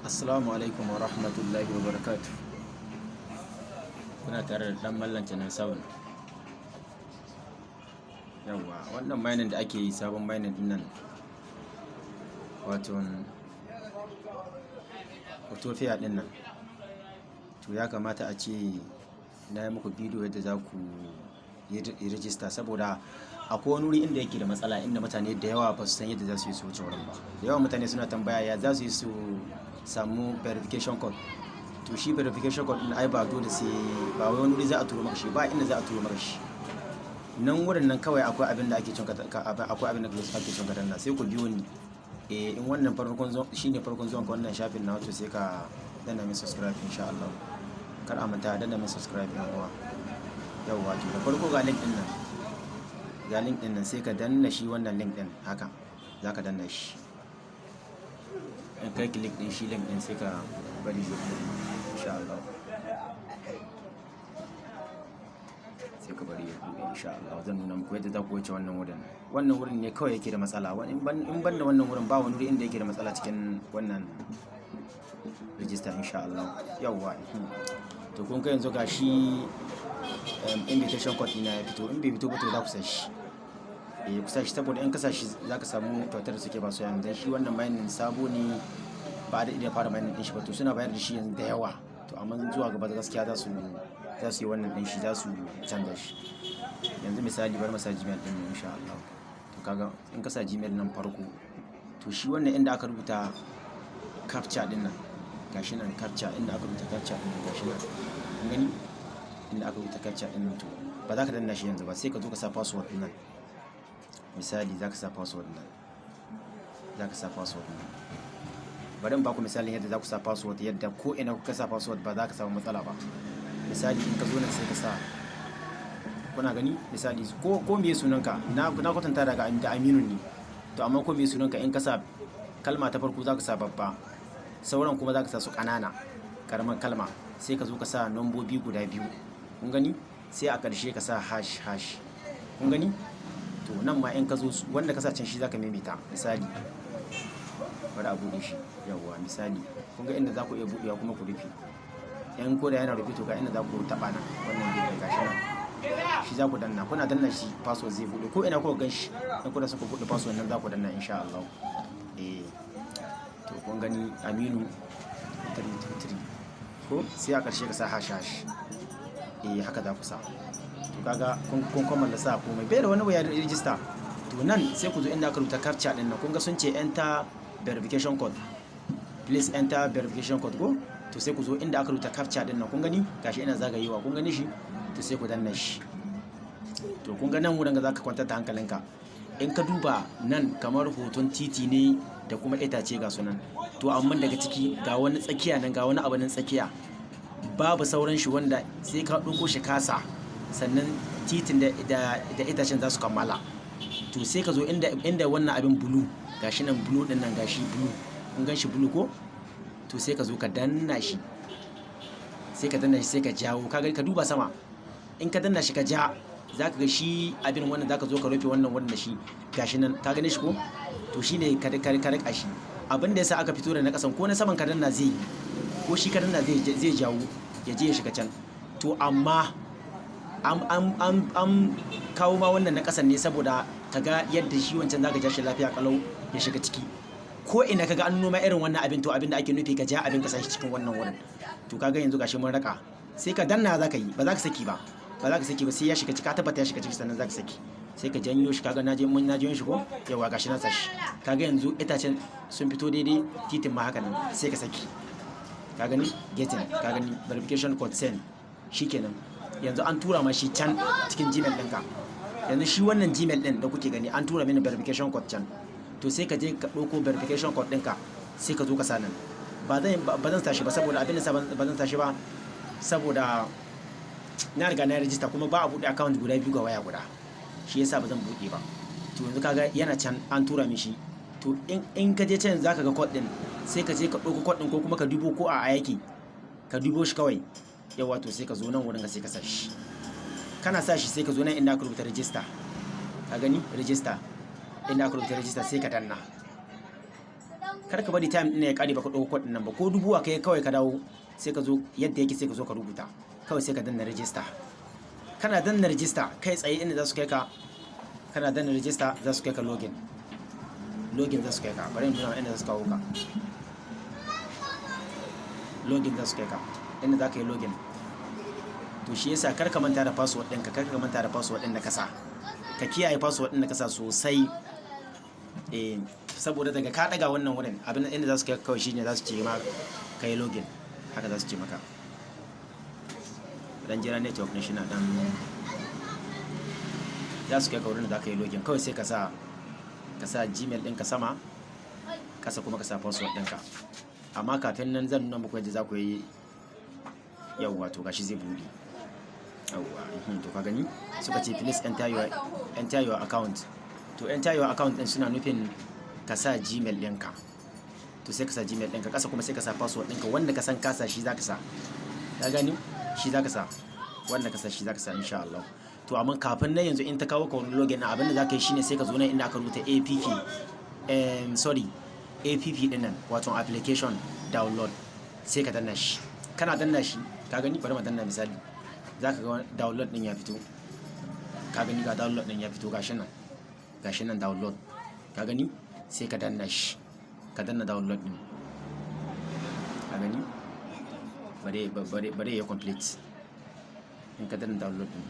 Assalamu alaikum wa rahmatullahi wa barakatuh. Kuna tare da ɗan Mallam Channel 7. Yawwa, wannan mining da ake yi sabon mining din nan, wato Autopia din nan, to ya kamata a ce na yi muku bidiyo yadda za ku yi rijista, saboda akwai wani wuri inda yake da matsala, inda mutane da yawa ba su san yadda za su yi su wuce wurin ba. Da yawa mutane suna tambaya ya za su yi su samu verification code. To shi verification code din ai ba dole sai ba wai wani wuri za a turo maka shi ba, inda za a turo maka shi nan wurin nan kawai akwai abin da ake cin akwai abin da ake cin kadan sai ku biyo ni. In wannan farkon zuwa shine farkon zuwan ka wannan shafin na, to sai ka danna min subscribe insha Allah. Kar a manta danna min subscribe ɗin uwa. Yawwa, to da farko ga link din nan, ga link din nan sai ka danna shi wannan link din haka, za ka danna shi. In kai click din shi link din sai ka bari ya buɗe insha Allah. Sai ka bari ya buɗe insha Allah. Zan nuna muku yadda za ku wuce wannan wurin. Wannan wurin ne kawai yake da matsala. In ban da wannan wurin ba wani wuri inda yake da matsala cikin wannan register insha Allah. Yawwa, to kun ga yanzu ga shi invitation code ina ya fito. In bai fito ba to za ku sa shi. Ku sa shi, saboda in ka sa shi za ka samu kyautar da suke ba su yanzu. Dan shi wannan mining sabo ne, ba da idan fara mining din shi ba, to suna bayar da shi yanzu da yawa. To amma zuwa gaba gaskiya za su yi wannan din shi, za su canza shi. Yanzu misali bar masa Gmail din mu insha Allah. To kaga in ka sa Gmail nan farko, to shi wannan inda aka rubuta captcha din nan, gashi nan captcha, inda aka rubuta captcha din nan gashi nan, kun gani inda aka rubuta captcha din nan, to ba za ka danna shi yanzu ba, sai ka zo ka sa password din nan. Misali za ka sa password nan, za ka sa password nan. Bari in ba ku misalin yadda za ku sa password, yadda ko ina kuka sa password ba za ka samu matsala ba. Misali in ka zo nan sai ka sa, kuna gani misali ko me sunanka, na kwatanta daga da Aminu ne, to amma ko me sunanka in ka sa kalma ta farko za ka sa babba, sauran kuma za ka sa su ƙanana, karamar kalma, sai ka zo ka sa nambobi guda biyu, kun gani, sai a ƙarshe ka sa hash, kun gani. To nan ma in ka zo wanda ka sa can shi za ka maimaita. Misali bari a buɗe shi. Yawwa, misali kun ga inda za ku iya buɗewa kuma ku rufe. Yan ko da yana rufe, to ga inda za ku taɓa nan, wannan gefe gashi nan, shi za ku danna. Kuna danna shi password zai buɗe, ko ina kuka gan shi in kuna son ku buɗe password nan za ku danna insha Allah. To kun gani Aminu 323 ko, sai a ƙarshe ka sa hash. Haka za ku sa. To kaga kun kammala sa komai, bai da wani waya register. To nan sai ku zo inda aka rubuta captcha din nan, kun ga sun ce enter verification code, please enter verification code ko. To sai ku zo inda aka rubuta captcha din nan, kun gani gashi ina zagayewa, kun gani shi, to sai ku danna shi. To kun ga nan wurin ga zaka kwantar da hankalinka. In ka duba nan kamar hoton titi ne da kuma itace ga sunan, to amma daga ciki ga wani tsakiya nan, ga wani abu nan tsakiya babu sauran shi, wanda sai ka ɗauko shi kasa sannan titin da itacen za su kammala. To sai ka zo inda wannan abin bulu, gashi nan bulu din nan, gashi bulu, kun gan shi bulu ko. To sai ka zo ka danna shi, sai ka danna shi, sai ka jawo, ka duba sama, in ka danna shi ka ja, za ka ga shi abin wannan, za ka zo ka rufe wannan wurin da shi, gashi nan ka gane shi ko. To shi ne ka rika shi. Abin da yasa aka fito da na kasan, ko na saman ka danna zai yi, ko shi ka danna zai jawo ya je ya shiga can. To amma an kawo ma wannan na kasan ne saboda ka ga yadda shi wancan za ka ja shi lafiya kalau ya shiga ciki. Ko ina kaga an noma irin wannan abin, to abin da ake nufi ka ja abin ka sa shi cikin wannan wurin. To kaga yanzu gashi mun raka, sai ka danna za ka yi, ba za ka saki ba sai ya shiga ciki, ka tabbata ya shiga ciki sannan za ka saki. Sai ka janyo shi, kaga na janyo shi ko. Yawa, gashi na sashi, kaga yanzu itacen sun fito daidai, titin ma haka nan, sai ka saki. Ka gani getting, ka gani verification code send, shikenan. Yanzu an tura ma shi can cikin Gmail ɗinka. Yanzu shi wannan Gmail ɗin da kuke gani an tura mini verification code can. To sai ka je ka ɗauko verification code ɗinka, sai ka zo ka sa nan. Ba zan tashi ba, saboda abin da ba zan tashi ba, saboda na riga na register, kuma ba a buɗe account guda biyu ga waya guda, shi yasa ba zan buɗe ba. To yanzu kaga yana can an tura min shi. To in ka je can zaka ga code ɗin, sai ka je ka ɗauko code ɗin, ko kuma ka dubo ko a yake, ka dubo shi kawai. Yawa, to sai ka zo nan wurin ka, sai ka sa shi. Kana sa shi sai ka zo nan inda aka rubuta register, ka gani register, inda aka rubuta register sai ka danna. kar ka bari time ɗin ya kare baka ɗauko code nan ba, ko dubu kai kawai ka dawo sai ka zo yadda yake sai ka zo ka rubuta kawai sai ka danna register. Kana danna register kai tsaye inda za su kai ka, kana danna register za su kai ka login za su kai ka, bari in nuna inda za su kawo ka login za su kai ka inda za ka yi login. To shi yasa kar ka manta da password ɗinka, kar ka manta da password ɗin da ka sa, ka kiyaye password ɗin da ka sa sosai. Saboda daga ka daga wannan wurin abin inda za su kai kawai shine za su ce ma ka yi login, haka za su ce maka. Dan jira network ne shi na dan za su kai ka wurin da za ka yi login, kawai sai ka sa Gmail ɗinka sama, kasa kuma ka sa password ɗinka. Amma kafin nan zan nuna muku yadda za ku yi. Yawwa to gashi zai buɗe. Yawwa to ka gani suka ce please enter your account. To enter your account din suna nufin ka sa Gmail ɗinka. To sai ka sa Gmail ɗinka, kasa kuma sai ka sa password ɗinka wanda ka san kasa shi zaka sa. Ka gani shi zaka sa, wanda ka sa shi zaka sa insha Allah. To amma kafin nan yanzu in ta kawo ka wani login na abin da zaka yi shine sai ka zo nan inda aka rubuta app din nan wato application download, sai ka danna shi. Kana danna shi ka gani, bari mu danna misali, zaka ga download din ya fito. Ka gani ga download din ya fito gashi nan download. Ka gani sai ka danna shi, ka danna download din. Ka gani bare ya complete. In ka danna download din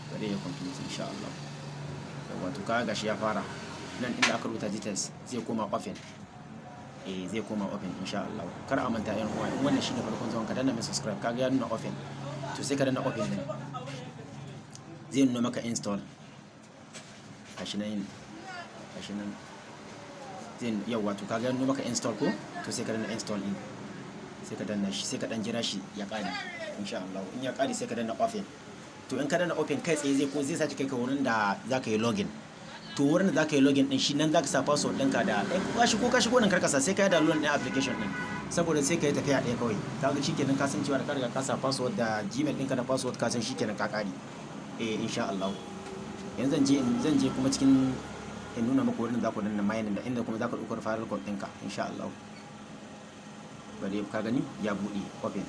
bare ya complete insha Allah. Wato ka gashi ya fara nan inda aka rubuta details zai koma open. Zai koma open insha Allah. Kar a manta yan uwa, in wannan shine farkon zuwan ka danna min subscribe, kaga ya nuna open. To sai ka danna open din, zai nuna maka install. Gashi nan zai yawa to kaga ya nuna maka install ko, to sai ka danna install din, sai ka danna shi, sai ka dan jira shi ya kare insha Allah. In ya kare sai ka danna open. To in ka danna open kai tsaye zai sace kai ka wurin da zaka yi login. To wurin da zaka yi login din shi nan zaka sa password ɗinka da ka shigo nan karkasa sai ka yi download din application din, saboda sai ka yi tafiya ɗaya kawai. Kaga shikenan ka san cewa da ka riga ka sa password da Gmail ɗinka da password ka san shikenan ka kare. Insha Allah. Yanzu zan je kuma cikin in nuna muku wurin da za ku danna mining da inda kuma za ka ɗaukar file code ɗinka insha Allah. Bari ka gani ya buɗe open.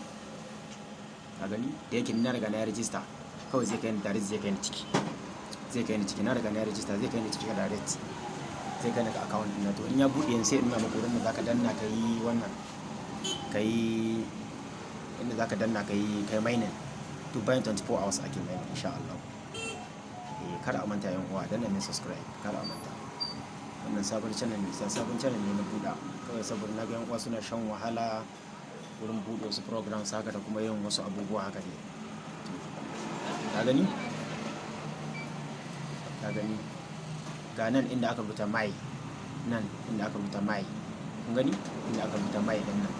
Ka gani da yake na riga na register kawai zai kai ni direct, zai kai ni ciki na riga na register, zai kai ni ciki direct, zai kai ni ga account ɗin. To in ya buɗe sai in nuna muku wurin da za ka danna ka yi wannan, ka yi inda za ka danna ka yi mining. To bayan 24 hours ake mining insha Allah. Kada a manta yan uwa danna min subscribe, kada a manta. Wannan sabon channel ne na buɗa kawai saboda na ga yan uwa suna shan wahala wurin buɗe wasu programs haka da kuma yin wasu abubuwa haka ne. Ka gani ga nan inda aka rubuta mai, nan inda aka rubuta mai, kun gani inda aka rubuta mai din nan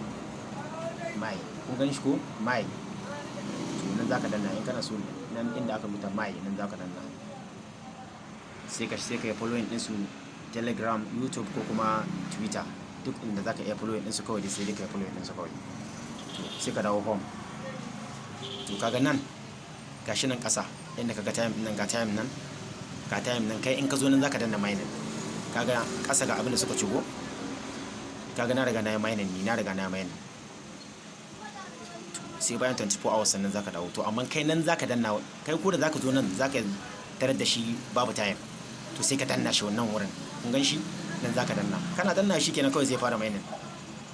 mai, kun gani shi ko mai. To nan zaka danna in kana so, nan inda aka rubuta mai nan zaka danna, sai ka yi following din su Telegram, YouTube ko kuma Twitter, duk inda zaka iya following din su kawai sai dai ka yi following din su kawai. To sai ka dawo home. To kaga nan gashi nan kasa inda kaga time nan, ga time nan kai in ka zo nan zaka danna mining. Kaga kasa ga abin da suka cigo, kaga na riga na yi mining ni, na riga na yi mining. Sai bayan 24 hours sannan zaka dawo. To amma kai nan zaka danna, kai ko da zaka zo nan zaka tarar da shi babu time. To sai ka danna shi wannan wurin, kun gan shi nan zaka danna. Kana danna shi kenan kawai zai fara mining.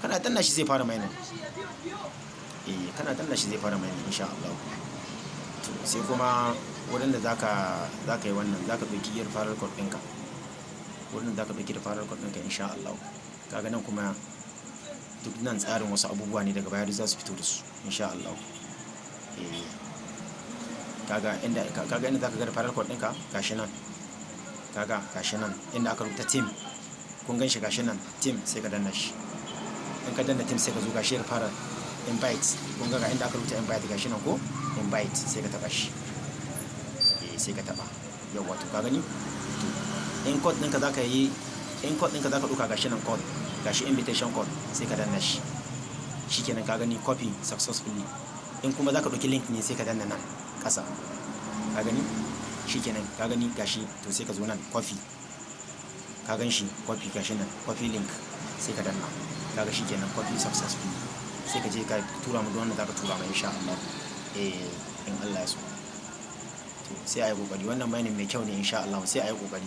Kana danna shi zai fara mining. Kana danna shi zai fara mining insha Allah. To sai kuma wurin da zaka yi wannan, zaka ɗauki referral code ɗinka. Wurin da zaka ɗauki referral code ɗinka insha Allah. Kaga nan kuma duk nan tsarin wasu abubuwa ne daga baya da za su fito da su insha Allah. Kaga inda zaka ga referral code ɗinka gashi nan. Kaga gashi nan inda aka rubuta team, kun gan shi gashi nan team, sai ka danna shi. In ka danna team sai ka zo gashi referral invite, kun ga inda aka rubuta invite gashi nan ko invite, sai ka taba shi. Sai ka taba yawa. To ka gani to in code ɗinka zaka yi, in code ɗinka zaka ɗauka gashi nan code, gashi invitation code, sai ka danna shi. Shikenan ka gani copy successfully. In kuma zaka ɗauki link ne sai ka danna nan ƙasa. Ka gani shikenan ka gani gashi. To sai ka zo nan copy, ka gan shi copy gashi nan copy link sai ka danna kaga shikenan copy successful sai ka je ka tura mu don wanda zaka tura mai insha Allah in Allah ya so. To sai ayi kokari wannan bayanin mai kyau ne insha Allah sai ayi kokari